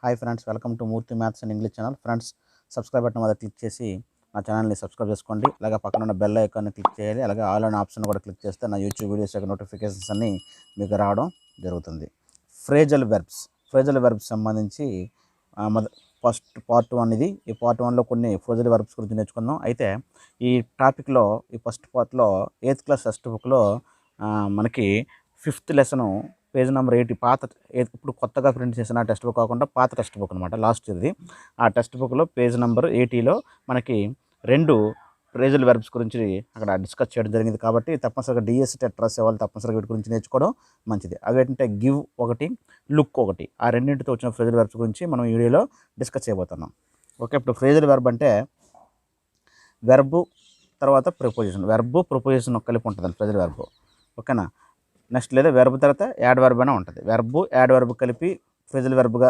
Hi friends, welcome to Murthy maths and English channel. Friends, subscribe button మీద click చేసి నా ఛానల్ని subscribe చేసుకోండి. అలాగే పక్కన ఉన్న బెల్ ఐకాన్ని క్లిక్ చేయాలి. అలాగే ఆల్ అనే ఆప్షన్ కూడా క్లిక్ చేస్తే నా యూట్యూబ్ వీడియోస్ యొక్క నోటిఫికేషన్స్ అన్నీ మీకు రావడం జరుగుతుంది. ఫ్రేజల్ వెర్బ్స్ సంబంధించి ఫస్ట్ పార్ట్ 1 ఇది. ఈ పార్ట్ 1లో కొన్ని ఫ్రేజల్ వెర్బ్స్ గురించి నేర్చుకుందాం. అయితే ఈ టాపిక్లో ఈ ఫస్ట్ పార్ట్లో 8th క్లాస్ టెక్స్ట్ బుక్లో మనకి 5th లెసను పేజ్ నెంబర్ 80 ఇప్పుడు కొత్తగా ప్రింట్ చేసిన టెక్స్ట్ బుక్ కాకుండా పాత టెక్స్ట్ బుక్ అనమాట, లాస్ట్ ఇది. ఆ టెక్స్ట్ బుక్లో పేజ్ నెంబర్ 80లో మనకి 2 ఫ్రేజల్ వెర్బ్స్ గురించి అక్కడ డిస్కస్ చేయడం జరిగింది. కాబట్టి తప్పనిసరిగా డిఎస్సి టెట్ రాసే వాళ్ళు తప్పనిసరిగా వీటి గురించి నేర్చుకోవడం మంచిది. అవి ఏంటంటే గివ్ ఒకటి, లుక్ ఒకటి. ఆ రెండింటితో వచ్చిన ఫ్రేజల్ వెర్బ్స్ గురించి మనం ఈ వీడియోలో డిస్కస్ చేయబోతున్నాం. ఓకే, ఇప్పుడు ఫ్రేజల్ వెర్బ్ అంటే వెర్బు తర్వాత ప్రపోజిషన్ కలిపి ఉంటుంది ఫ్రేజల్ వెర్బ్. ఓకేనా. నెక్స్ట్ లేదా వెర్బ్ తర్వాత యాడ్ వెర్బ్ అయినా ఉంటుంది. వెర్బు యాడ్ వెర్బ్ కలిపి ఫ్రేజల్ వెర్బ్గా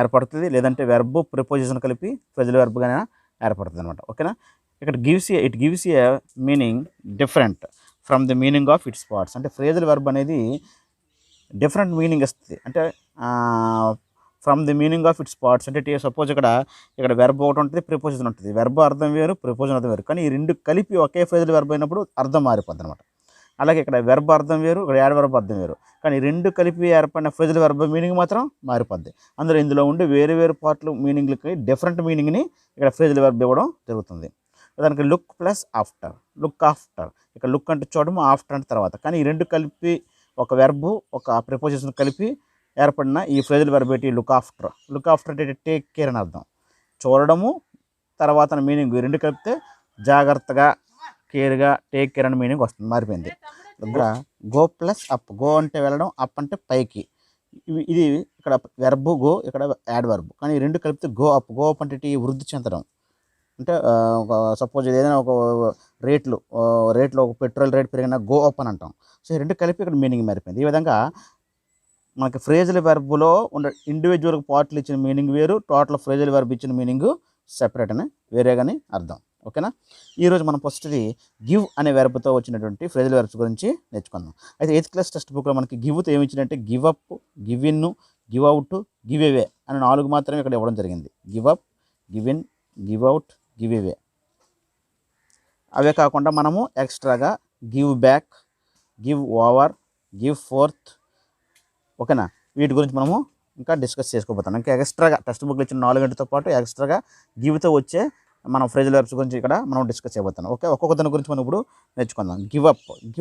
ఏర్పడుతుంది, లేదంటే వెర్బు ప్రిపోజిషన్ కలిపి ఫ్రేజల్ వెర్బ్గా ఏర్పడుతుంది అనమాట. ఓకేనా. ఇక్కడ it gives a meaning different from the meaning of it's parts. అంటే ఫ్రేజల్ వెర్బ్ అనేది డిఫరెంట్ మీనింగ్ ఇస్తుంది. అంటే from the meaning of it's parts అంటే సపోజ్ ఇక్కడ వెర్బ్ ఒకటి ఉంటుంది, ప్రిపోజిషన్ ఉంటుంది. వెర్బ్ అర్థం వేరు, ప్రిపోజిషన్ అర్థం వేరు. కానీ ఈ రెండు కలిపి ఒకే ఫ్రేజల్ వెర్బ్ అయినప్పుడు అర్థం మారిపోద్ది అనమాట. అలాగే ఇక్కడ వెర్బ్ అర్థం వేరు, ఇక్కడ యాడ్ వెర్బ్ అర్థం వేరు. కానీ రెండు కలిపి ఏర్పడిన ఫ్రేజల్ వెర్బ్ మీనింగ్ మాత్రం మారిపోద్ది. ఇందులో ఉండే వేరు పార్ట్లు మీనింగ్లకి డిఫరెంట్ మీనింగ్ని ఇక్కడ ఫ్రేజల్ వెర్బ్ ఇవ్వడం జరుగుతుంది. దానికి లుక్ ప్లస్ ఆఫ్టర్. ఇక్కడ లుక్ అంటే చూడము, ఆఫ్టర్ అంటే తర్వాత. కానీ ఈ రెండు కలిపి ఒక వెర్బు ఒక ప్రిపోజిషన్ కలిపి ఏర్పడిన ఈ ఫ్రేజల్ వెర్బ్ ఏంటి? లుక్ ఆఫ్టర్ అంటే టేక్ కేర్ అని అర్థం. చూడడము తర్వాత మీనింగ్ ఈ రెండు కలిపితే జాగ్రత్తగా, కేర్గా, టేక్ కేర్ అని మీనింగ్ వస్తుంది, మారిపోయింది. Go plus up. గో అంటే వెళ్ళడం, అప్ అంటే పైకి. ఇది ఇక్కడ వెర్బు గో, ఇక్కడ యాడ్ వెర్బ్. కానీ ఈ రెండు కలిపితే గో అప్ అంటే వృద్ధి చెందడం. అంటే సపోజ్ ఏదైనా ఒక రేట్లో ఒక పెట్రోల్ రేట్ పెరిగినా గో అప్ అని అంటాం. సో ఈ రెండు కలిపి ఇక్కడ మీనింగ్ మారిపోయింది. ఈ విధంగా మనకి ఫ్రేజల్ వెర్బ్లో ఉన్న ఇండివిజువల్ పార్ట్లు ఇచ్చిన మీనింగ్ వేరు, టోటల్ ఫ్రేజల్ వెర్బ్ ఇచ్చిన మీనింగ్ సెపరేట్ అని వేరేగాని అర్థం. ఓకేనా. ఈరోజు మనం ఫస్ట్ది గివ్ అనే వెర్బ్తో వచ్చినటువంటి ఫ్రేజల్ వెర్బ్స్ గురించి నేర్చుకుందాం. అయితే 8th క్లాస్ టెక్స్ట్ బుక్లో మనకి గివ్తో ఏమి ఇచ్చిందంటే give up, give in, give out, give away అని 4 మాత్రమే ఇక్కడ ఇవ్వడం జరిగింది. Give up, give in, give out, give away. అవే కాకుండా మనము ఎక్స్ట్రాగా give back, give over, give forth. ఓకేనా. వీటి గురించి మనము ఇంకా డిస్కస్ చేసుకోబోతున్నాం. ఇంకా ఎక్స్ట్రాగా టెక్స్ట్ బుక్లో ఇచ్చిన 4 పాటు ఎక్స్ట్రాగా గివ్తో వచ్చే మనం ఫ్రేజల్ వెర్బ్స్ గురించి ఇక్కడ మనం డిస్కస్ చేయబోతున్నాం. ఓకే, ఒక్కొక్క దాని గురించి మనం ఇప్పుడు నేర్చుకుందాం. గివ్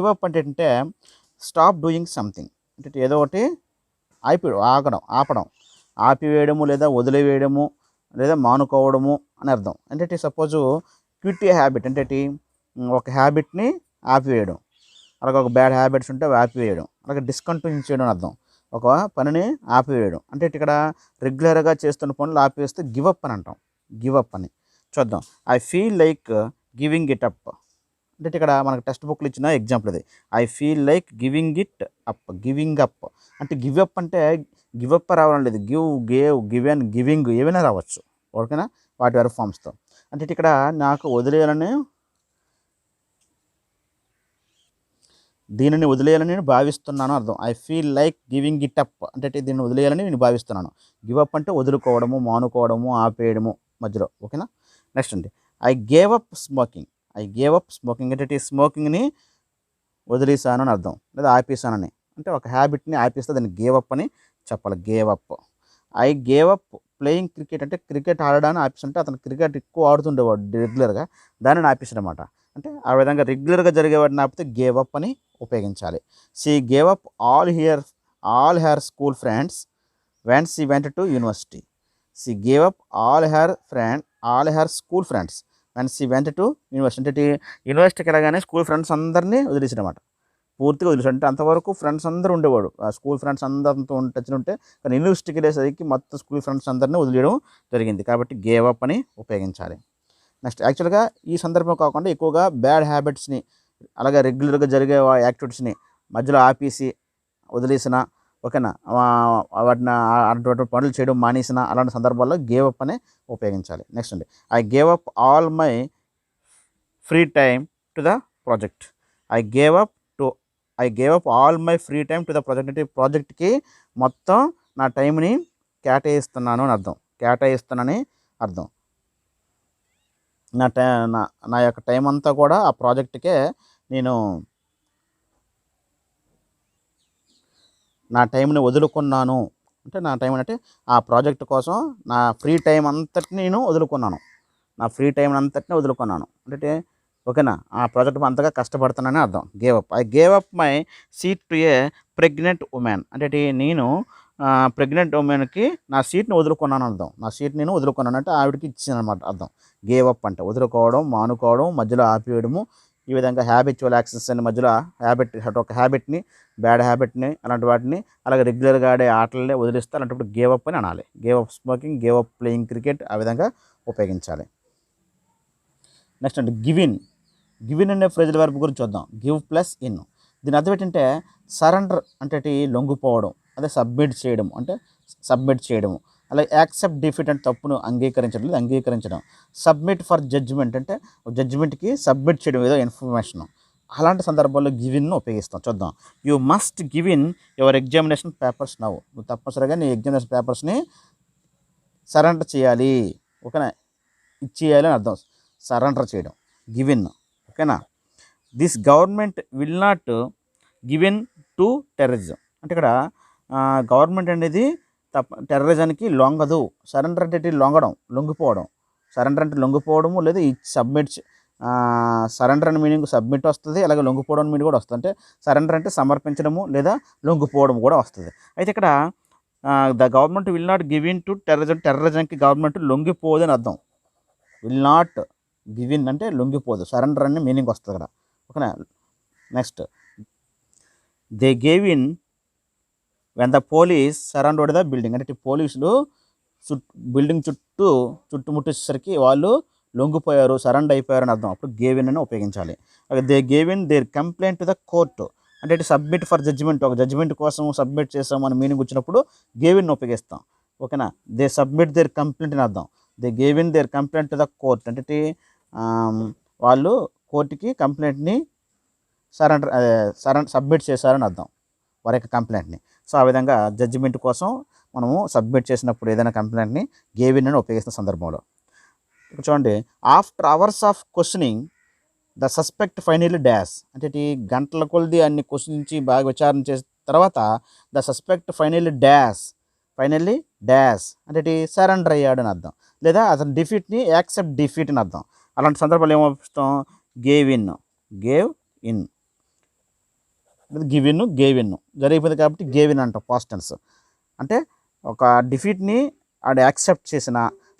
అప్ అంటే ఏంటంటే స్టాప్ డూయింగ్ సంథింగ్. అంటే ఏదో ఒకటి ఆపడం, ఆపివేయడము లేదా వదిలివేయడము లేదా మానుకోవడము అని అర్థం. అంటే సపోజు క్విట్ ఏ హ్యాబిట్ అంటే ఒక హ్యాబిట్ని ఆపివేయడం. అలాగే ఒక బ్యాడ్ హ్యాబిట్స్ ఉంటే అవి ఆపివేయడం. అలాగే డిస్కంటిన్యూ చేయడం అని అర్థం. ఒక పనిని ఆపివేయడం అంటే ఇక్కడ రెగ్యులర్గా చేస్తున్న పనులు ఆపివేస్తే గివ్ అప్ అని అంటాం. గివ్ అప్ అని చూద్దాం. I feel like giving it up అంటే ఇక్కడ మనకు టెక్స్ట్ బుక్లో ఇచ్చిన ఎగ్జాంపుల్ ఇది. I feel like giving up అంటే గివ్ అప్ అంటే గివ్ అప్ రావడం లేదు. గివెన్, గివింగ్ ఏమైనా రావచ్చు. ఓకేనా, వాటి వెర్బ్ ఫామ్స్తో. అంటే ఇక్కడ నాకు దీనిని వదిలేయాలని నేను భావిస్తున్నాను అర్థం. I feel like giving it up అంటే దీన్ని వదిలేయాలని నేను భావిస్తున్నాను. గివ్ అప్ అంటే వదులుకోవడము, మానుకోవడము, ఆపేయడము మధ్యలో. ఓకేనా. నెక్స్ట్ అండి ఐ గేవ్ అప్ స్మోకింగ్ అంటే స్మోకింగ్ని వదిలేసాను అని అర్థం, లేదా ఆపేసానని. అంటే ఒక హ్యాబిట్ని ఆపేస్తే దాన్ని గేవ్ అప్ అని చెప్పాలి. Gave up. I gave up playing cricket అంటే క్రికెట్ ఆడడాన్ని ఆపేస్తుంటే అతను క్రికెట్ ఎక్కువ ఆడుతుండేవాడు రెగ్యులర్గా, దానిని ఆపేసాడనమాట. అంటే ఆ విధంగా రెగ్యులర్గా జరిగేవాడిని ఆపితే గేవ్ అప్ అని ఉపయోగించాలి. She gave up all her school friends when she went to university. She gave up all her school friends when she went to university. అంటే యూనివర్సిటీకి వెళ్ళగానే స్కూల్ ఫ్రెండ్స్ అందరినీ వదిలేసాడనమాట, పూర్తిగా వదిలేసాడు. అంటే అంతవరకు ఫ్రెండ్స్ అందరూ ఉండేవాడు, ఆ స్కూల్ ఫ్రెండ్స్ అందరితో టచ్ ఉంటే. కానీ యూనివర్సిటీకి వెళ్ళేసరికి మొత్తం స్కూల్ ఫ్రెండ్స్ అందరినీ వదిలేయడం జరిగింది. కాబట్టి గేవ్ అప్ అని ఉపయోగించాలి. నెక్స్ట్ యాక్చువల్గా ఈ సందర్భం కాకుండా ఎక్కువగా బ్యాడ్ హ్యాబిట్స్ని అలాగే రెగ్యులర్గా జరిగే యాక్టివిటీస్ని మధ్యలో ఆపేసి వదిలేసిన, ఓకేనా, వాటిని అటువంటి పనులు చేయడం మానేసిన అలాంటి సందర్భాల్లో గేవ్ అప్ అనే ఉపయోగించాలి. నెక్స్ట్ అండి I gave up all my free time to the project. I gave up all my free time to the project అంటే ప్రాజెక్ట్కి మొత్తం నా టైంని కేటాయిస్తున్నాను అని అర్థం. కేటాయిస్తున్నానని అర్థం. నా టై నా నా యొక్క టైం అంతా కూడా ఆ ప్రాజెక్ట్‌కే నేను నా టైంని వదులుకున్నాను. అంటే నా టైం అంటే ఆ ప్రాజెక్ట్ కోసం నా ఫ్రీ టైం అంతటిని నేను వదులుకున్నాను. నా ఫ్రీ టైం అంతటిని వదులుకున్నాను. అంటే ఓకేనా? ఆ ప్రాజెక్ట్ అంతగా కష్టపడుతున్నానని అర్థం. Gave up. I gave up my seat to A pregnant women. అంటే నేను ప్రెగ్నెంట్ వుమెన్‌కి నా సీట్‌ని వదులుకున్నాను అర్థం. నా సీట్ నేను వదులుకున్నాను అంటే ఆవిడకి ఇచ్చాననమాట అర్థం. గేవ్ అప్ అంటే వదులుకోవడం, మానుకోవడం, మధ్యలో ఆపివేయడము. ఈ విధంగా హ్యాబిచువల్ యాక్షన్స్ అని మధ్యలో ఒక హ్యాబిట్‌ని, బ్యాడ్ హ్యాబిట్‌ని అలాంటి వాటిని అలాగే రెగ్యులర్‌గా ఆడే ఆటలనే వదిలిస్తే అలాంటప్పుడు గేవ్ అప్ అని అనాలి. Gave up smoking, gave up playing cricket ఆ విధంగా ఉపయోగించాలి. నెక్స్ట్ అంటే గివిన్ అనే ఫ్రేజల్ వర్బ్ గురించి చూద్దాం. Give plus in. దీని అర్థం ఏంటంటే సరెండర్ అంటే లొంగిపోవడం, అదే సబ్మిట్ చేయడము. అలాగే యాక్సెప్ట్ డిఫీట్ అంటే తప్పును అంగీకరించడం. సబ్మిట్ ఫర్ జడ్జిమెంట్ అంటే జడ్జిమెంట్కి సబ్మిట్ చేయడం ఏదో ఇన్ఫర్మేషన్. అలాంటి సందర్భాల్లో గివిన్ను ఉపయోగిస్తాం. చూద్దాం. You must give in your examination papers now. నువ్వు తప్పనిసరిగా నీ ఎగ్జామినేషన్ పేపర్స్ని సరెండర్ చేయాలి. ఓకేనా? ఇచ్చేయాలి అని అర్థం. సరెండర్ చేయడం గివిన్. ఓకేనా? This government will not given to terrorism. అంటే ఇక్కడ గవర్నమెంట్ అనేది టెర్రరిజానికి లొంగదు. సరెండర్ అంటే లొంగిపోవడం. సరెండర్ అంటే లొంగిపోవడము లేదా సరెండర్ అనే మీనింగ్ సబ్మిట్ వస్తుంది, అలాగే లొంగిపోవడం మీనింగ్ కూడా వస్తుంది. అంటే సరెండర్ అంటే సమర్పించడము లేదా లొంగిపోవడం కూడా వస్తుంది. అయితే ఇక్కడ the government will not give in to టెర్రరిజంకి గవర్నమెంట్ లొంగిపోదని అర్థం. విల్ నాట్ గివ్ ఇన్ అంటే లొంగిపోదు, సరెండర్ అనే మీనింగ్ వస్తుంది ఇక్కడ. ఓకేనా? Next they gave in when the police surrounded the building. అంటే పోలీసులు బిల్డింగ్ చుట్టుముట్టేసరికి వాళ్ళు లొంగిపోయారు, సరెండర్ అయిపోయారు అని అర్థం. అప్పుడు గేవ్ ఇన్ అని ఉపయోగించాలి. They gave in there complaint to the court. అంటే సబ్మిట్ ఫర్ జడ్జిమెంట్, ఒక జడ్జిమెంట్ కోసం సబ్మిట్ చేసాం అని మీనింగ్ వచ్చినప్పుడు గేవ్ ఇన్ ఉపయోగిస్తాం. ఓకేనా? దే సబ్మిట్ దేర్ కంప్లైంట్ అని అర్థం. They gave in there complaint to the court. అంటే వాళ్ళు కోర్టుకి కంప్లైంట్ని సబ్మిట్ చేశారని అర్థం, వారి యొక్క కంప్లైంట్ని. సో ఆ విధంగా జడ్జిమెంట్ కోసం మనము సబ్మిట్ చేసినప్పుడు ఏదైనా కంప్లైంట్ని గేవ్ ఇన్ అని ఉపయోగిస్తున్న సందర్భంలో. ఇక్కడ చూడండి. After hours of questioning the suspect finally dash. అంటే గంటల కొలది అన్ని క్వశ్చనించి బాగా విచారణ చేసిన తర్వాత ద సస్పెక్ట్ ఫైనల్లీ డాష్ అంటే సరెండర్ అయ్యాడు అని అర్థం. లేదా అతని డిఫీట్ని యాక్సెప్ట్ డిఫీట్ అని అర్థం. అలాంటి సందర్భాలు ఏమవుతాం? గేవ్ ఇన్ గేవ్ ఇన్ జరిగిపోయింది కాబట్టి గేవ్ ఇన్ అంటాం పాస్ట్ టెన్స్. అంటే ఒక డిఫీట్ని ఆడు యాక్సెప్ట్ చేసిన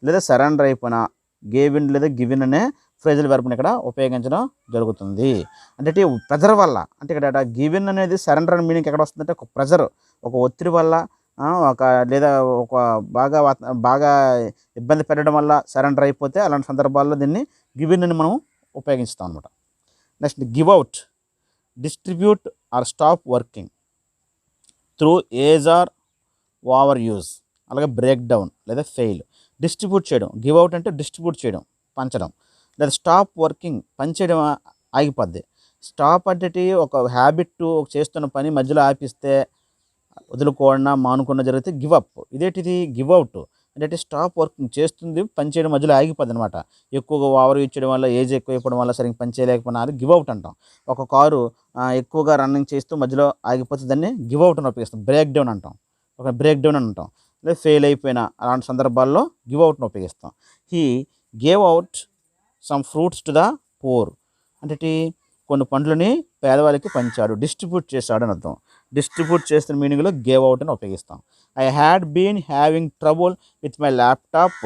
లేదా సరెండర్ అయిపోయినా గేవ్ ఇన్ లేదా గివ్ ఇన్ అనే ఫ్రేజల్ వర్బ్ని ఇక్కడ ఉపయోగించడం జరుగుతుంది. అంటే ప్రెజర్ వల్ల, అంటే ఇక్కడ గివ్ ఇన్ అనేది సరెండర్ అనే మీనింగ్ ఎక్కడ వస్తుందంటే ఒక ప్రెజర్, ఒక ఒత్తిడి వల్ల, లేదా ఒక బాగా ఇబ్బంది పెట్టడం వల్ల సరెండర్ అయిపోతే అలాంటి సందర్భాల్లో దీన్ని గివ్ ఇన్ అని మనం ఉపయోగిస్తాం అనమాట. Next give out, distribute or stop working through age or over use. అలాగే బ్రేక్ డౌన్ లేదా ఫెయిల్. డిస్ట్రిబ్యూట్ చేయడం, గివ్ అవుట్ అంటే డిస్ట్రిబ్యూట్ చేయడం, పంచడం. లేదా స్టాప్ వర్కింగ్, పనిచేయడం ఆగిపోద్ది. స్టాప్ అంటే ఒక హ్యాబిట్ చేస్తున్న పని మధ్యలో ఆపిస్తే వదులుకోవడం మానుకున్న జరిగితే గివ్ అప్. ఇదేంటిది గివ్ అవుట్ అంటే స్టాప్ వర్కింగ్, చేస్తుంది పని చేయడం మధ్యలో ఆగిపోద్ది అనమాట. ఎక్కువగా ఓవర్ యూజ్ చేయడం వల్ల, ఏజ్ ఎక్కువ అయిపోవడం వల్ల సరిగ్గా పని చేయలేకపోయినా అది గివ్ అవుట్ అంటాం. ఒక కారు ఎక్కువగా రన్నింగ్ చేస్తూ మధ్యలో ఆగిపోతే దాన్ని గివ్ అవుట్ అని ఉపయోగిస్తాం. బ్రేక్ డౌన్ అంటాం. ఒక బ్రేక్ డౌన్ అని అంటాం. లేదా ఫెయిల్ అయిపోయినా అలాంటి సందర్భాల్లో గివ్ అవుట్ని ఉపయోగిస్తాం. He gave out some fruits to the poor. అంటే కొన్ని పండ్లని పేదవాళ్ళకి పంచాడు, డిస్ట్రిబ్యూట్ చేశాడు అని అర్థం. డిస్ట్రిబ్యూట్ చేసిన మీనింగ్లో గేవ్ అవుట్ అని ఉపయోగిస్తాం. I had been having trouble with my laptop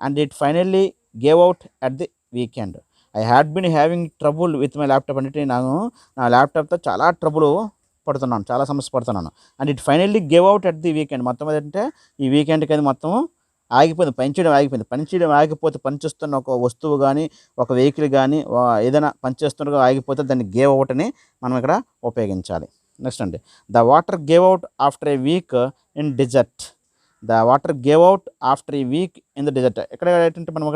and it finally gave out at the weekend. I had been having trouble with my laptop అంటే నా ల్యాప్టాప్తో చాలా చాలా సమస్య పడుతున్నాను. And it finally gave out at the weekend. మొత్తం ఏంటంటే ఈ వీకెండ్కి అది మొత్తం ఆగిపోయింది, పనిచేయడం ఆగిపోతే, పనిచేస్తున్న ఒక వస్తువు కానీ ఒక వెహికల్ కానీ ఏదైనా పనిచేస్తున్న ఆగిపోతే దాన్ని గేవ్ అవుట్ అని మనం ఇక్కడ ఉపయోగించాలి. నెక్స్ట్ అండి, the water gave out after a week in desert. The water gave out after a week in the desert. ఇక్కడ ఏంటంటే మనం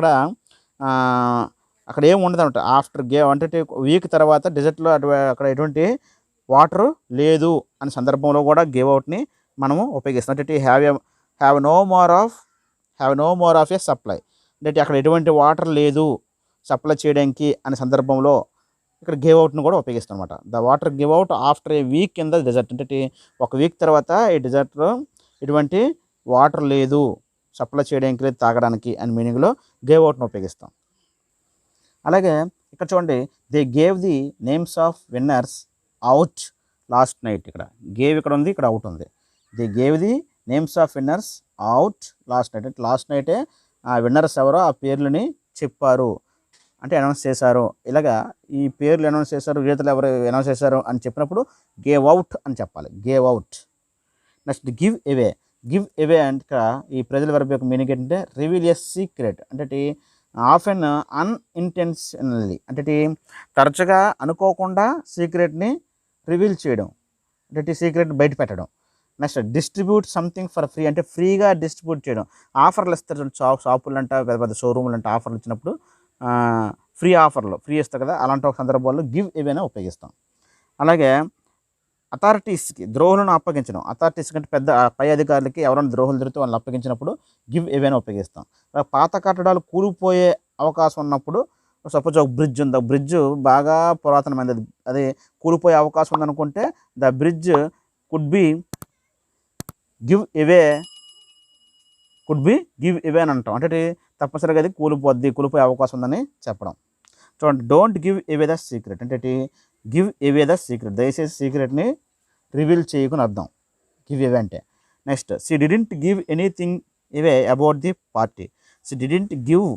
అక్కడ ఏమి ఉండదు అనమాట. ఆఫ్టర్ గేవ్ అంటే వీక్ తర్వాత డెజర్ట్లో అక్కడ ఎటువంటి వాటర్ లేదు అనే సందర్భంలో కూడా గేవ్ అవుట్ని మనము ఉపయోగిస్తాం. అంటే have a have no more of a supply, అంటే అక్కడ ఎటువంటి వాటర్ లేదు సప్లై చేయడానికి అనే సందర్భంలో ఇక్కడ గివ్ అవుట్ను కూడా ఉపయోగిస్తాం అనమాట. The water give out after a week in the dessert, అంటే ఒక వీక్ తర్వాత ఈ డెజర్ట్లో ఎటువంటి వాటర్ లేదు సప్లై చేయడానికి లేదు తాగడానికి అని మీనింగ్లో గివ్ అవుట్ను ఉపయోగిస్తాం. అలాగే ఇక్కడ చూడండి, they gave the names of winners out last night. ఇక్కడ గేవ్ ఇక్కడ ఉంది, ఇక్కడ అవుట్ ఉంది. They gave the names of winners out last night, అంటే లాస్ట్ నైటే ఆ విన్నర్స్ ఎవరో ఆ పేర్లని చెప్పారు అంటే అనౌన్స్ చేశారు. ఇలాగా ఈ పేర్లు అనౌన్స్ చేశారు, విజేతలు ఎవరు అనౌన్స్ చేశారు అని చెప్పినప్పుడు గేవ్ అవుట్ అని చెప్పాలి. Gave out. Next give away అంటే ఇక్కడ ఈ ప్రజల వరకు యొక్క మీనింగ్ ఏంటంటే రివీల్ ఎ సీక్రెట్, అంటే ఆఫెన్ అన్ఇంటెన్షనల్లీ, అంటే తరచుగా అనుకోకుండా సీక్రెట్ని రివీల్ చేయడం, అంటే సీక్రెట్ బయట పెట్టడం. Next distribute something for free, అంటే ఫ్రీగా డిస్ట్రిబ్యూట్ చేయడం. ఆఫర్లు ఇస్తారు షాపులు అంట, పెద్ద పెద్ద షోరూములు అంటే ఆఫర్లు ఇచ్చినప్పుడు ఫ్రీ ఇస్తారు కదా, అలాంటి ఒక సందర్భాల్లో గివ్ అవేనే ఉపయోగిస్తాం. అలాగే అథారిటీస్కి ద్రోహులను అప్పగించడం, అథారిటీస్ కంటే పెద్ద పై అధికారులకి ఎవరైనా ద్రోహులు జరిగితే వాళ్ళని అప్పగించినప్పుడు గివ్ అవేనే ఉపయోగిస్తాం. పాత కట్టడాలు కూలిపోయే అవకాశం ఉన్నప్పుడు, సపోజ్ ఒక బ్రిడ్జ్ ఉంది, బ్రిడ్జ్ బాగా పురాతనమైనది, అది కూలిపోయే అవకాశం ఉందనుకుంటే the bridge could be give away అని అంటాం, అంటే తప్పనిసరిగా అది కూలిపోయే అవకాశం ఉందని చెప్పడం. చూడండి, don't give away the secret, అంటే గివ్ అవే ద సీక్రెట్, దయచేసి సీక్రెట్ని రివీల్ చేయకుని అర్థం గివ్ అవే అంటే. Next, she didn't give anything away about the party. She didn't give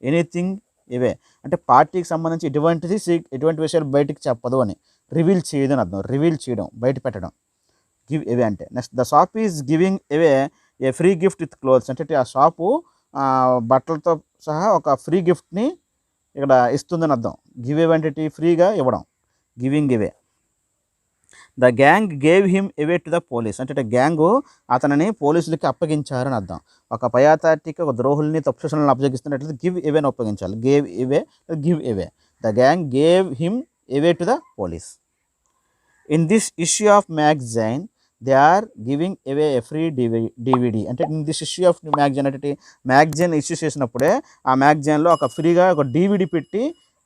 anything away అంటే పార్టీకి సంబంధించి ఎటువంటి విషయాలు బయటికి చెప్పదు అని, రివీల్ చేయదు అని అర్థం. రివీల్ చేయడం, బయట పెట్టడం గివ్ అవే అంటే. Next, the shop is giving away a free gift with clothes, అంటే ఆ షాపు బట్టలతో సహా ఒక ఫ్రీ గిఫ్ట్ని ఇక్కడ ఇస్తుందని అర్థం. గివ్ అవే అంటే ఫ్రీగా ఇవ్వడం, giving away. The gang gave him away to the police, అంటే గ్యాంగు అతనిని పోలీసులకి అప్పగించారని అర్థం. ఒక పై అథారిటీకి ఒక ద్రోహుల్ని తప్పులను అప్పగిస్తున్నట్లయితే గివ్ అవేని ఉపయోగించాలి. Give away. The gang gave him away to the police. In this issue of magazine they are giving away a free DVD, అంటే in this issue of magazine, అంటే మ్యాగజైన్ ఇష్యూ చేసినప్పుడే ఆ మ్యాగజైన్లో ఒక ఫ్రీగా ఒక డివిడి పెట్టి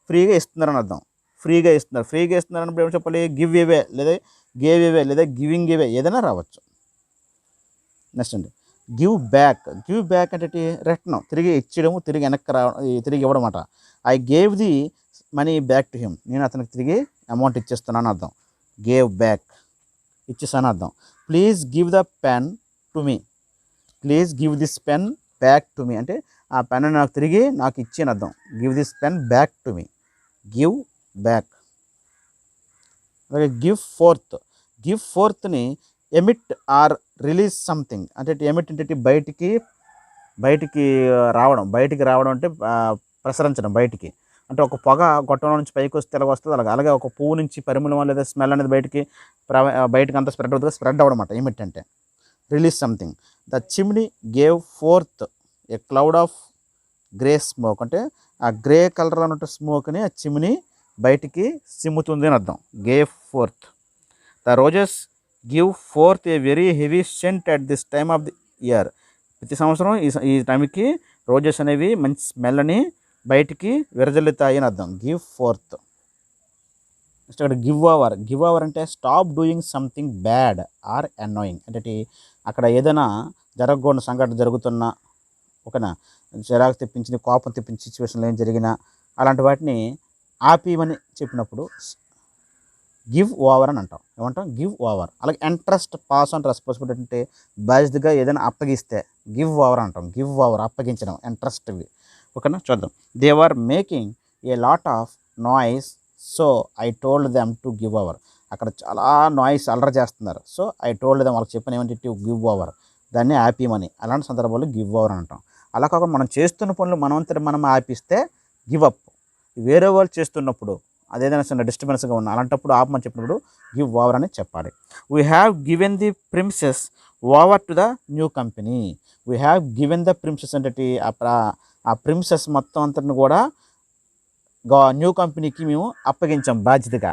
ఫ్రీగా ఇస్తున్నారని అర్థం. ఫ్రీగా ఇస్తున్నారు అన్నప్పుడు ఏమో చెప్పాలి, గివ్ అవే లేదా గేవ్ అవే లేదా గివింగ్ అవే ఏదైనా రావచ్చు. నెక్స్ట్ అండి, గివ్ బ్యాక్ అంటే రిటర్న్, తిరిగి ఇచ్చడము, తిరిగి వెనక్కి రావడం, తిరిగి ఇవ్వడం అన్నమాట. I gave the money back to him, నేను అతనికి తిరిగి అమౌంట్ ఇచ్చేస్తున్నాను అర్థం. గేవ్ బ్యాక్, ఇచ్చేసాను అర్థం. Please give the pen to me, please give this pen back to me, అంటే ఆ పెన్ నాకు తిరిగి నాకు ఇచ్చేని అర్థం. Give this pen back to me, give back. అలాగే గివ్ ఫోర్త్ని ఎమిట్ ఆర్ రిలీజ్ సంథింగ్, అంటే ఎమిట్ అంటే బయటికి రావడం అంటే ప్రసరించడం బయటికి, అంటే ఒక పొగ గొట్టంలో నుంచి పైకి వస్తే ఎలా వస్తుంది అలాగే ఒక పువ్వు నుంచి పరిమళం లేదా స్మెల్ అనేది బయటికి అంతా స్ప్రెడ్ అవ్వడం అన్నమాట ఎమిట్ అంటే. Release something. The chimney gave fourth a cloud of grey smoke, అంటే ఆ గ్రే కలర్ ఉన్నట్టు స్మోక్ని ఆ చిమ్నీ బయటికి సిమ్ముతుంది అని అర్థం. Gave forth. The roses give forth a very heavy scent at this time of the year, ప్రతి సంవత్సరం ఈ టైంకి రోజెస్ అనేవి మంచి స్మెల్ని బయటికి విరజల్లుతాయి అని అర్థం. Give fourth. నెక్స్ట్ అక్కడ గివ్ ఓవర్ అంటే stop doing something bad or annoying, అంటే అక్కడ ఏదైనా జరగకూడని సంఘటన జరుగుతున్నా, ఓకేనా, చిరాకు తెప్పించిన కోపం తెప్పించిన సిచ్యువేషన్లో ఏం జరిగినా అలాంటి వాటిని ఆపేయమని చెప్పినప్పుడు గివ్ ఓవర్ అని అంటాం. ఏమంటాం? Give over. అలాగే ఇంట్రెస్ట్ పాస్ ఆన్ రెస్పాన్సిబిలిటీ, అంటే బాధ్యతగా ఏదైనా అప్పగిస్తే గివ్ ఓవర్ అంటాం. గివ్ ఓవర్ అప్పగించడం, ఇంట్రెస్ట్ ఇవి, ఓకేనా. చూద్దాం. They are making a lot of noise so I told them to give over, అక్కడ చాలా నాయిస్ అల్లరి చేస్తున్నారు. సో ఐ టోల్డ్ దెమ్, వాళ్ళకి చెప్పిన ఏమంటే టు గివ్ ఓవర్, దాన్ని ఆపేయమని. అలాంటి సందర్భాల్లో గివ్ ఓవర్ అని అంటాం. అలా కాకుండా మనం చేస్తున్న పనులు మనం ఆపిస్తే గివ్ అప్. వేరే వాళ్ళు చేస్తున్నప్పుడు అదేదైనా చిన్న డిస్టర్బెన్స్గా ఉన్న అలాంటప్పుడు ఆపమని చెప్పినప్పుడు గివ్ ఓవర్ అని చెప్పాలి. We have given the premises over to the new company. We have given the premises అంటే ఆ ప్రిమిసెస్ మొత్తం అంతటిని కూడా న్యూ కంపెనీకి మేము అప్పగించాం బాధ్యతగా.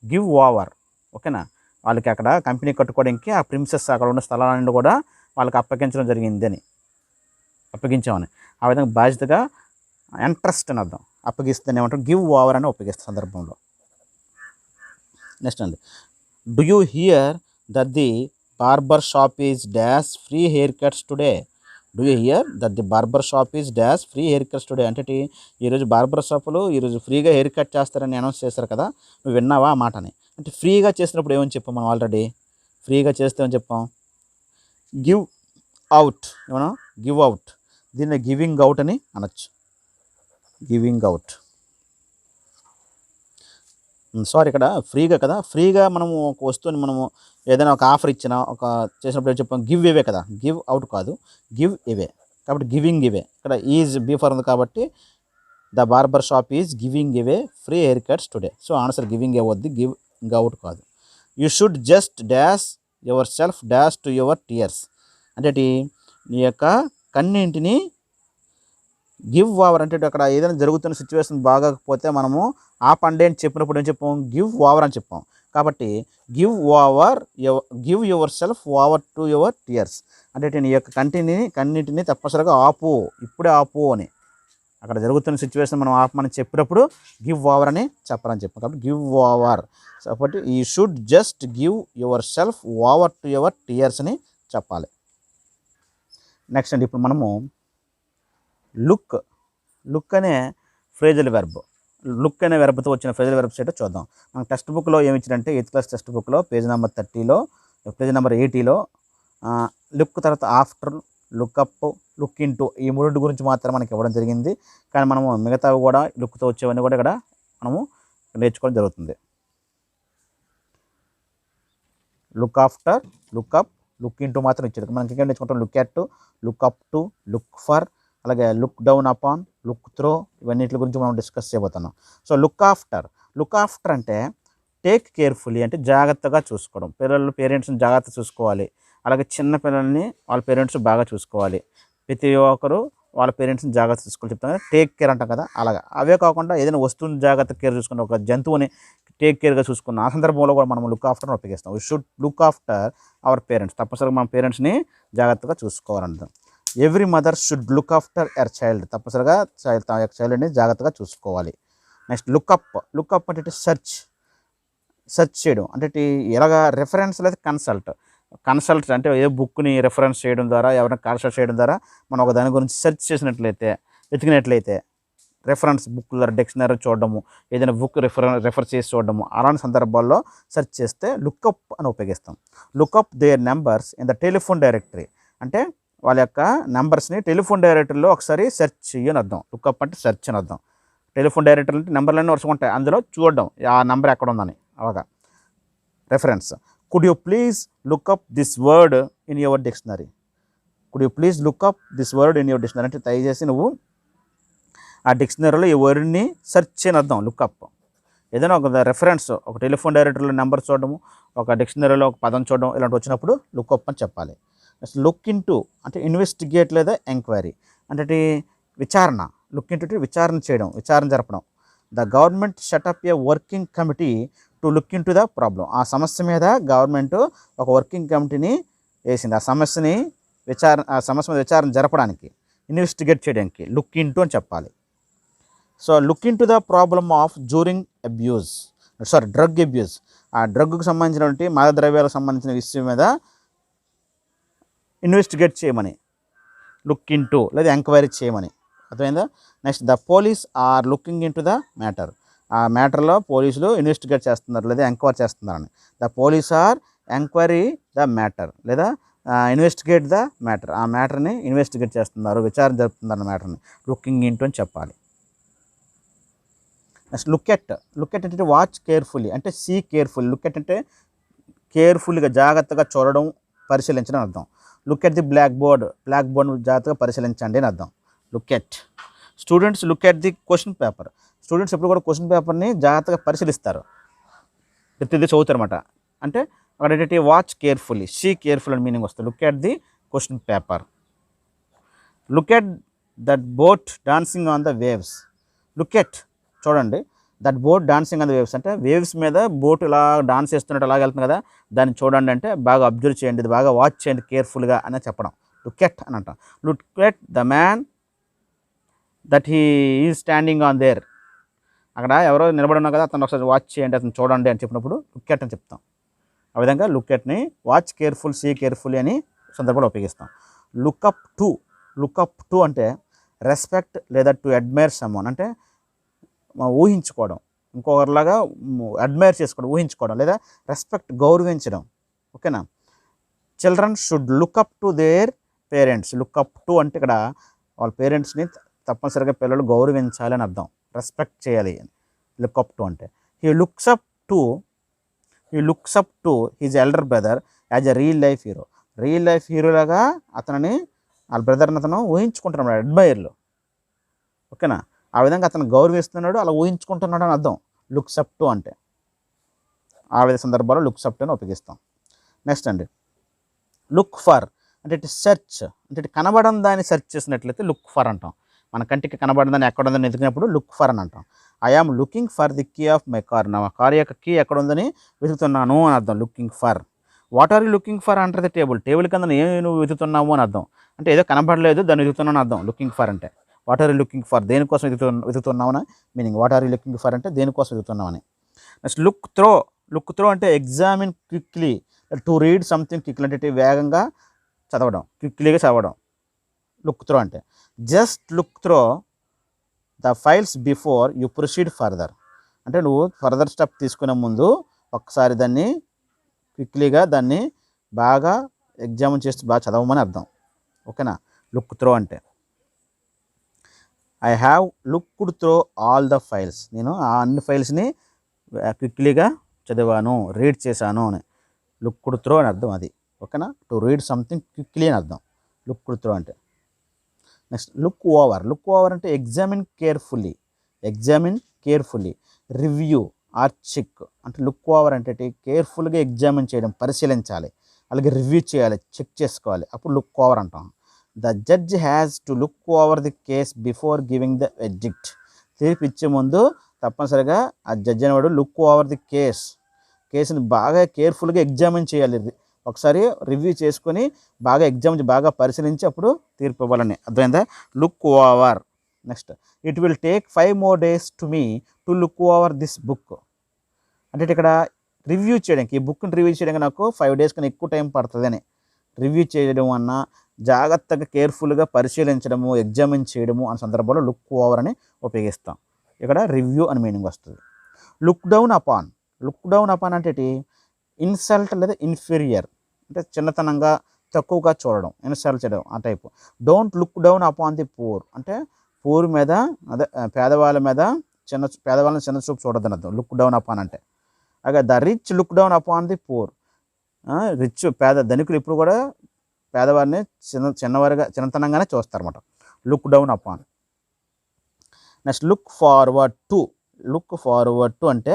గివ్ ఓవర్, ఓకేనా. వాళ్ళకి అక్కడ కంపెనీ కట్టుకోవడానికి ఆ ప్రిమిసెస్ అక్కడ ఉన్న స్థలాలన్నీ కూడా వాళ్ళకి అప్పగించడం జరిగింది అని, అప్పగించామని. ఆ విధంగా బాధ్యతగా ఇంట్రెస్ట్ అని అర్థం. అప్పగిస్తే ఏమంటారు, గివ్ ఓవర్ అని ఉపయోగిస్తే సందర్భంలో. నెక్స్ట్ అండి, do you here that the barber shop is dash free haircuts today. Do you here that the barber shop is dash free haircuts today అంటే ఈరోజు బార్బర్ షాపులు ఈరోజు ఫ్రీగా హెయిర్ కట్ చేస్తారని అనౌన్స్ చేస్తారు కదా, నువ్వు విన్నావా ఆ మాటని. అంటే ఫ్రీగా చేసినప్పుడు ఏమని చెప్పాం మనం ఆల్రెడీ, ఫ్రీగా చేస్తే ఏమని చెప్పాం, గివ్ అవుట్. ఏమన్నా గివ్ అవుట్, దీన్ని గివింగ్ అవుట్ అని అనొచ్చు, గివింగ్ అవుట్. సారీ, ఇక్కడ ఫ్రీగా కదా, ఫ్రీగా మనము ఒక వస్తువుని మనము ఏదైనా ఒక ఆఫర్ ఇచ్చినా ఒక చేసినప్పుడు ఏం చెప్పాం, గివ్ ఇవే కదా, గివ్ అవుట్ కాదు, గివ్ ఇవే. కాబట్టి గివింగ్ ఇవే, ఇక్కడ ఈజ్ బిఫోర్ ఉంది కాబట్టి the barber shop is giving away free haircuts today. So answer giving అవద్ది, గివ్ అవుట్ కాదు. You should just dash yourself dash to your tears అంటే నీ యొక్క కన్నింటిని గివ్ ఓవర్ అంటే అక్కడ ఏదైనా జరుగుతున్న సిచ్యువేషన్ బాగోకపోతే మనము ఆ పండే అని చెప్పినప్పుడు ఏం చెప్పాం, గివ్ ఓవర్ అని చెప్పాం. కాబట్టి give your self over to your tears అంటే నీ యొక్క కన్నింటిని తప్పనిసరిగా ఆపు, ఇప్పుడే ఆపు అని. అక్కడ జరుగుతున్న సిచ్యువేషన్ మనం ఆపమని చెప్పినప్పుడు గివ్ ఓవర్ అని చెప్పాలని చెప్పాం. కాబట్టి గివ్ ఓవర్. కాబట్టి you should just give your self over to your tears అని చెప్పాలి. నెక్స్ట్ అండి, ఇప్పుడు మనము లుక్ అనే ఫ్రేజల్ వెర్బ్, లుక్ అనే వెర్బ్తో వచ్చిన ఫ్రేజల్ వెర్బ్స్ ఏంటో చూద్దాం. మన టెక్స్ట్ బుక్లో ఏమి ఇచ్చారంటే 8th క్లాస్ టెక్స్ట్ బుక్లో పేజ్ నెంబర్ 30లో, పేజ్ నెంబర్ 80లో లుక్ తర్వాత ఆఫ్టర్, లుక్అప్, లుక్ ఇంటూ ఈ మూడింటి గురించి మాత్రం మనకి ఇవ్వడం జరిగింది. కానీ మనము మిగతావి కూడా లుక్తో వచ్చేవన్నీ కూడా ఇక్కడ మనము నేర్చుకోవడం జరుగుతుంది. Look after, look up, look into మాత్రం ఇచ్చాడు. మనకి ఇంకా నేర్చుకుంటాం look at, look up to, look for, అలాగే look down upon, look through, ఇవన్నిటి గురించి మనం డిస్కస్ చేయబోతున్నాం. సో లుక్ ఆఫ్టర్ అంటే టేక్ కేర్ఫుల్లీ అంటే జాగ్రత్తగా చూసుకోవడం. పేరెంట్స్ని జాగ్రత్త చూసుకోవాలి. అలాగే చిన్న పిల్లల్ని వాళ్ళ పేరెంట్స్ బాగా చూసుకోవాలి. ప్రతి ఒక్కరు వాళ్ళ పేరెంట్స్ని జాగ్రత్త చూసుకోవాలి చెప్తాం కదా, టేక్ కేర్ అంటాం కదా, అలాగా. అవే కాకుండా ఏదైనా వస్తువుని జాగ్రత్త కేర్ చూసుకున్న, ఒక జంతువుని టేక్ కేర్గా చూసుకున్న ఆ సందర్భంలో కూడా మనం లుక్ ఆఫ్టర్ ఉపయోగిస్తాం. We should look after our parents. తప్పనిసరిగా మన పేరెంట్స్ని జాగ్రత్తగా చూసుకోవాలంటాం. Every mother should look after her child. తప్పనిసరిగా తన యొక్క చైల్డ్ని జాగ్రత్తగా చూసుకోవాలి. నెక్స్ట్ లుక్అప్ అంటే సెర్చ్ చేయడం అంటే ఎలాగా, రెఫరెన్స్ లేదా కన్సల్ట్ అంటే ఏ బుక్ని రెఫరెన్స్ చేయడం ద్వారా, ఎవరైనా కన్సల్ట్ చేయడం ద్వారా మనం ఒక దాని గురించి సెర్చ్ చేసినట్లయితే, వెతికినట్లయితే, రెఫరెన్స్ బుక్ ద్వారా డిక్షనరీ చూడడము, ఏదైనా బుక్ రెఫర్ చేసి చూడడము, అలాంటి సందర్భాల్లో సెర్చ్ చేస్తే లుక్అప్ అని ఉపయోగిస్తాం. Look up their numbers in the telephone directory అంటే వాళ్ళ యొక్క నెంబర్స్ని టెలిఫోన్ డైరెక్టరీలో ఒకసారి సెర్చ్ చేయని అర్థం. లుక్అప్ అంటే సెర్చ్ అని అర్థం. టెలిఫోన్ డైరెక్టరీ అంటే నెంబర్లన్నీ వరుసగా అందులో చూడడం ఆ నెంబర్ ఎక్కడ ఉందని, అలాగా reference. Could you please look up this word in your dictionary. అంటే దయచేసి నువ్వు ఆ డిక్షనరీలో ఈ వర్డ్ని సెర్చ్ చేయని అర్థం లుక్అప్. ఏదైనా ఒక రెఫరెన్స్, ఒక టెలిఫోన్ డైరెక్టరీలో నెంబర్ చూడడము, ఒక డిక్షనరీలో ఒక పదం చూడడం, ఇలాంటి వచ్చినప్పుడు లుక్అప్ అని చెప్పాలి. లుక్ ఇంటూ అంటే ఇన్వెస్టిగేట్ లేదా ఎంక్వైరీ అంటే విచారణ. లుక్ ఇంటూ విచారణ చేయడం, విచారణ జరపడం. The government setup A working committee to look into the problem. ఆ సమస్య మీద గవర్నమెంట్ ఒక వర్కింగ్ కమిటీని వేసింది. ఆ సమస్య మీద విచారణ జరపడానికి, ఇన్వెస్టిగేట్ చేయడానికి లుక్ ఇంటూ అని చెప్పాలి. So look into the problem of drug abuse. ఆ డ్రగ్కు సంబంధించినటువంటి మాదక ద్రవ్యాలకు సంబంధించిన విషయం మీద ఇన్వెస్టిగేట్ చేయమని, లుక్ ఇంటూ లేదా ఎంక్వైరీ చేయమని. అర్థమైందా? Next the police are looking into the matter. ఆ మ్యాటర్లో పోలీసులు ఇన్వెస్టిగేట్ చేస్తున్నారు లేదా ఎంక్వైరీ చేస్తున్నారని. The police are enquiry the matter లేదా ఇన్వెస్టిగేట్ ద మ్యాటర్. ఆ మ్యాటర్ని ఇన్వెస్టిగేట్ చేస్తున్నారు, విచారణ జరుపుతున్నారు మ్యాటర్ని, లుకింగ్ ఇంటూ అని చెప్పాలి. నెక్స్ట్ లుక్ ఎట్ అంటే వాచ్ కేర్ఫుల్లీ అంటే సీ కేర్ఫుల్లీ. లుక్ ఎట్ అంటే కేర్ఫుల్గా జాగ్రత్తగా చూడడం, పరిశీలించడం అర్థం. Look at the blackboard జాగ్రత్తగా పరిశీలించండి అని అర్థం. Look at. Students look at the question paper. Students ఎప్పుడు కూడా క్వశ్చన్ పేపర్ని జాగ్రత్తగా పరిశీలిస్తారు, ప్రతిదీ చదువుతారు అనమాట. అంటే అక్కడ ఏంటంటే వాచ్ కేర్ఫుల్లీ, సీ కేర్ఫుల్ అని మీనింగ్ వస్తుంది. Look at the question paper. Look at that boat dancing on the waves. Look at చూడండి, that boat dancing on the waves అంటే వేవ్స్ మీద బోట్ ఇలా డాన్స్ చేస్తున్నట్టు అలాగ వెళ్తుంది కదా, దాన్ని చూడండి అంటే బాగా అబ్జర్వ్ చేయండి, ఇది బాగా వాచ్ చేయండి కేర్ఫుల్గా అని చెప్పడం. లుక్ ఎట్ అని అంటాం. Look at the man that he is standing on their. అక్కడ ఎవరో నిలబడి ఉన్నా కదా, అతను ఒకసారి వాచ్ చేయండి, అతను చూడండి అని చెప్పినప్పుడు లుక్ ఎట్ అని చెప్తాం. ఆ విధంగా లుక్ ఎట్ని వాచ్ కేర్ఫుల్, సీ కేర్ఫుల్లీ అని సందర్భంలో ఉపయోగిస్తాం. Look up to. లుక్అప్ టు అంటే రెస్పెక్ట్ లేదా టు అడ్మైర్ సమ్వన్ అంటే ఊహించుకోవడం, ఇంకొకరిలాగా అడ్మైర్ చేసుకోవడం, ఊహించుకోవడం లేదా రెస్పెక్ట్, గౌరవించడం. ఓకేనా. Children should look up to their parents. Lookup to అంటే ఇక్కడ వాళ్ళ పేరెంట్స్ని తప్పనిసరిగా పిల్లలు గౌరవించాలి అని అర్థం, రెస్పెక్ట్ చేయాలి. లుక్అప్ టు అంటే he looks up to his elder brother as a real life hero. Real life హీరోలాగా అతనిని, వాళ్ళ బ్రదర్ని అతను ఊహించుకుంటున్నాడు అడ్మైర్లో. ఓకేనా. ఆ విధంగా అతను గౌరవిస్తున్నాడు, అలా ఊహించుకుంటున్నాడు అని అర్థం లుక్స్ అప్ టు అంటే. ఆ విధ సందర్భాల్లో లుక్స్ అప్ టు అని ఉపయోగిస్తాం. నెక్స్ట్ అండి, లుక్ ఫర్ అంటే ఇటు సెర్చ్ అంటే ఇటు కనబడని దాన్ని సెర్చ్ చేసినట్లయితే లుక్ ఫర్ అంటాం. మన కంటికి కనబడని దాన్ని ఎక్కడ ఉందని వెతికినప్పుడు లుక్ ఫర్ అని అంటాం. I am looking for the key of my car. నా కార్ యొక్క కీ ఎక్కడ ఉందని వెతుకుతున్నాను అని అర్థం looking for. What are you looking for అంటారు ది టేబుల్. టేబుల్ కింద ఏమి నువ్వు వెతుకుతున్నావు అని అర్థం. అంటే ఏదో కనబడలేదు దాన్ని వెతుకుతున్నాను అర్థం లుకింగ్ ఫర్ అంటే. What are you looking for, దేనికోసం వెతుకుతున్నావు అని meaning. What are you looking for అంటే దేనికోసం వెతుకుతున్నావు అని. Next look through. Look through అంటే examine quickly, to read something quickly అంటే వేగంగా చదవడం, క్విక్లీగా చదవడం లుక్ త్రో అంటే. Just look through the files before you proceed further అంటే నువ్వు ఫర్దర్ స్టెప్ తీసుకునే ముందు ఒక్కసారి దాన్ని క్విక్లీగా దాన్ని బాగా ఎగ్జామిన్ చేసి బాగా చదవమని అర్థం. ఓకేనా. లుక్ త్రో అంటే I have looked throw all the files. నేను ఆ అన్ని ఫైల్స్ని క్విక్లీగా చదివాను, రీడ్ చేశాను అని లుక్డ్ త్రో అని అర్థం అది. ఓకేనా. టు రీడ్ సంథింగ్ క్విక్లీ అని అర్థం లుక్డ్ త్రో అంటే. Next look over. Look over అంటే examine carefully, review or check అంటే లుక్ ఓవర్ అంటే కేర్ఫుల్గా ఎగ్జామిన్ చేయడం, పరిశీలించాలి, అలాగే రివ్యూ చేయాలి, చెక్ చేసుకోవాలి, అప్పుడు లుక్ ఓవర్ అంటాం. The judge has to look over the case before giving the verdict. తీర్పు ఇచ్చే ముందు తప్పనిసరిగా ఆ జడ్జి అనేవాడు లుక్ ఓవర్ ది కేసుని బాగా కేర్ఫుల్గా ఎగ్జామిన్ చేయాలి, ఒకసారి రివ్యూ చేసుకొని బాగా బాగా పరిశీలించి అప్పుడు తీర్పు ఇవ్వాలని అర్థమైందా. Look over. Next it will take 5 more days to me to look over this book అంటే ఇక్కడ రివ్యూ చేయడానికి, ఈ బుక్ని రివ్యూ చేయడానికి నాకు 5 days కన్నా ఎక్కువ టైం పడుతుంది అని. రివ్యూ చేయడం అన్నా జాగ్రత్తగా కేర్ఫుల్గా పరిశీలించడము, ఎగ్జామిన్ చేయడము అనే సందర్భంలో లుక్ ఓవర్ అని ఉపయోగిస్తాం. ఇక్కడ రివ్యూ అని మీనింగ్ వస్తుంది. Look down upon. Look down upon అంటే ఇన్సల్ట్ లేదా ఇన్ఫీరియర్ అంటే చిన్నతనంగా, తక్కువగా చూడడం, ఇన్సల్ట్ చేయడం ఆ type. Don't look down upon the poor అంటే పూర్ మీద, అదే పేదవాళ్ళని చిన్న చూపు చూడద్దని అర్థం లుక్ డౌన్ అపాన్ అంటే. అలాగే the rich look down upon the poor. Rich ధనికులు ఇప్పుడు కూడా పేదవారిని చిన్నతనంగానే చూస్తారన్నమాట look down upon. Next look forward to అంటే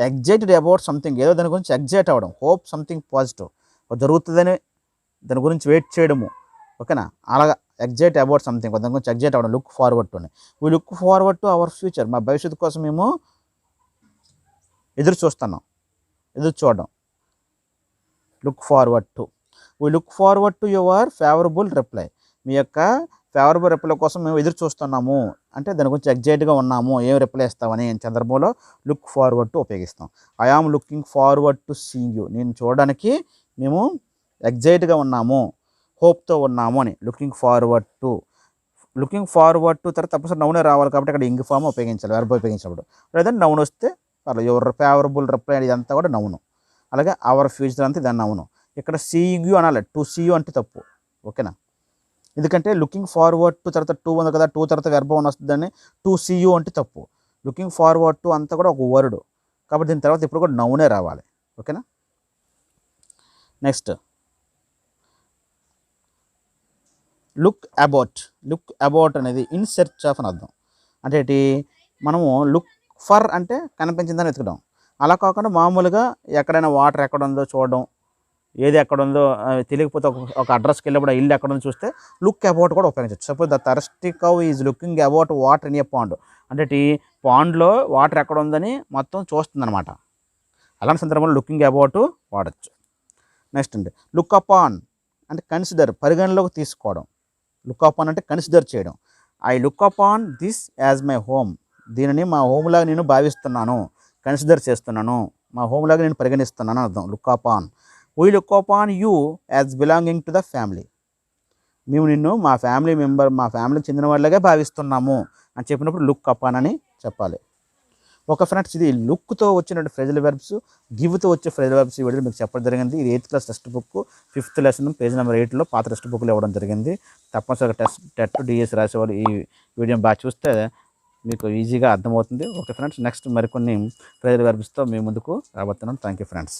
ఎగ్జైటెడ్ అబౌట్ సంథింగ్, ఏదో దాని గురించి ఎగ్జైట్ అవ్వడం, హోప్ సంథింగ్ పాజిటివ్ జరుగుతుందని దాని గురించి వెయిట్ చేయడము. ఓకేనా. అలాగా ఎగ్జైట్ అబౌట్ సంథింగ్, దాని గురించి ఎగ్జైట్ అవ్వడం లుక్ ఫార్వర్డ్ టు అని. We look forward to our future. మా భవిష్యత్తు కోసం మేము ఎదురు చూడడం look forward to. We look forward to your favourable reply. మీ యొక్క ఫేవరబుల్ రిప్లై కోసం మేము ఎదురు చూస్తున్నాము అంటే దాని గురించి ఎగ్జైట్గా ఉన్నాము, ఏం రిప్లై ఇస్తామని సందర్భంలో లుక్ ఫార్వర్డ్ టు ఉపయోగిస్తాం. I am looking forward to seeing you. నేను చూడడానికి మేము ఎగ్జైట్గా ఉన్నాము, హోప్తో ఉన్నాము అని లుకింగ్ ఫార్వర్డ్ టు. తర్వాత తప్పనిసరి నౌనే రావాలి కాబట్టి అక్కడ ఇంగ్ ఫామ్ ఉపయోగించాలి, వెర్బ్ ఉపయోగించినప్పుడు. లేదా నౌన్ వస్తే పర్లేదు, యువర్ ఫేవరబుల్ రిప్లై ఇదంతా కూడా నౌను. అలాగే అవర్ ఫ్యూచర్ అంతా దాన్ని నౌను. ఇక్కడ సీయింగ్ యూ అనాలి, టు సీ యూ అంటే తప్పు. ఓకేనా. ఎందుకంటే లుకింగ్ ఫార్వర్డ్ టు తర్వాత టూ ఉంది కదా, టూ తర్వాత వెర్బ్ అని వస్తుందని టు సీ యూ అంటే తప్పు. లుకింగ్ ఫార్వర్డ్ టు అంతా కూడా ఒక వర్డ్ కాబట్టి దీని తర్వాత ఇప్పుడు కూడా నౌనే రావాలి. ఓకేనా. నెక్స్ట్ లుక్ అబౌట్ అనేది ఇన్ సెర్చ్ ఆఫ్ అని అర్థం. అంటే మనము లుక్ ఫర్ అంటే కనిపించిందని వెతకడం, అలా కాకుండా మామూలుగా ఎక్కడైనా వాటర్ ఎక్కడ ఉందో చూడడం, ఏది ఎక్కడ ఉందో తెలియకపోతే ఒక అడ్రస్కి వెళ్ళినప్పుడు ఆ ఇల్లు ఎక్కడ ఉందో చూస్తే లుక్ అబౌట్ కూడా ఉపయోగించవచ్చు. Suppose the thirsty cow is looking about water in a pond, అంటే పాండ్లో వాటర్ ఎక్కడ ఉందని మొత్తం చూస్తుంది అనమాట. అలాంటి సందర్భంలో లుకింగ్ అబౌట్ వాడచ్చు. నెక్స్ట్ అండి లుక్ అపాన్ అంటే కన్సిడర్, పరిగణలోకి తీసుకోవడం. లుక్ అపాన్ అంటే కన్సిడర్ చేయడం. I look upon this as my home, దీనిని మా హోమ్ లాగా నేను భావిస్తున్నాను, కన్సిడర్ చేస్తున్నాను, మా హోమ్ లాగా నేను పరిగణిస్తున్నాను అర్థం look upon. We look upon you as belonging to the family, మేము నిన్ను మా ఫ్యామిలీకి చెందిన వాళ్ళగా భావిస్తున్నాము అని చెప్పినప్పుడు లుక్ అపాన్ అని చెప్పాలి. ఒక ఫ్రెండ్స్ ఇది లుక్తో వచ్చినటువంటి ఫ్రేజల్ వెర్బ్స్, గివ్తో వచ్చే ఫ్రేజల్ వెర్బ్స్ ఈ వీడియో మీకు చెప్పడం జరిగింది. ఇది 8th class text book 5th lesson page number 8లో పాత టెక్స్ట్ బుక్లో ఇవ్వడం జరిగింది. తప్పనిసరిగా టెట్ డిఎస్ రాసేవాళ్ళు ఈ వీడియోని బాగా చూస్తే మీకు ఈజీగా అర్థమవుతుంది. ఓకే ఫ్రెండ్స్, నెక్స్ట్ మరికొన్ని ఫ్రేజల్ వెర్బ్స్తో మీ ముందుకు రాబోతున్నాను. Thank you friends.